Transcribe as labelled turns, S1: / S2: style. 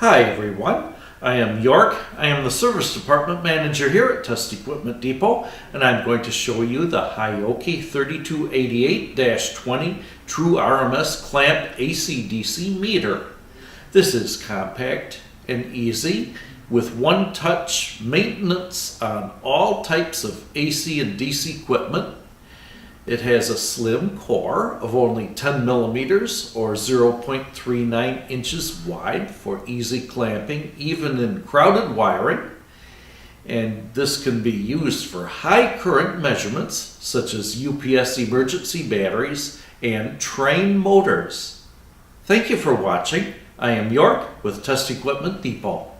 S1: Hi everyone, I am York. I am the Service Department Manager here at Test Equipment Depot, and I'm going to show you the Hioki 3288-20 True RMS Clamp AC/DC meter. This is compact and easy with one-touch maintenance on all types of AC and DC equipment. It has a slim core of only 10 millimeters or 0.39 inches wide for easy clamping, even in crowded wiring. And this can be used for high current measurements, such as UPS emergency batteries and train motors. Thank you for watching. I am York with Test Equipment Depot.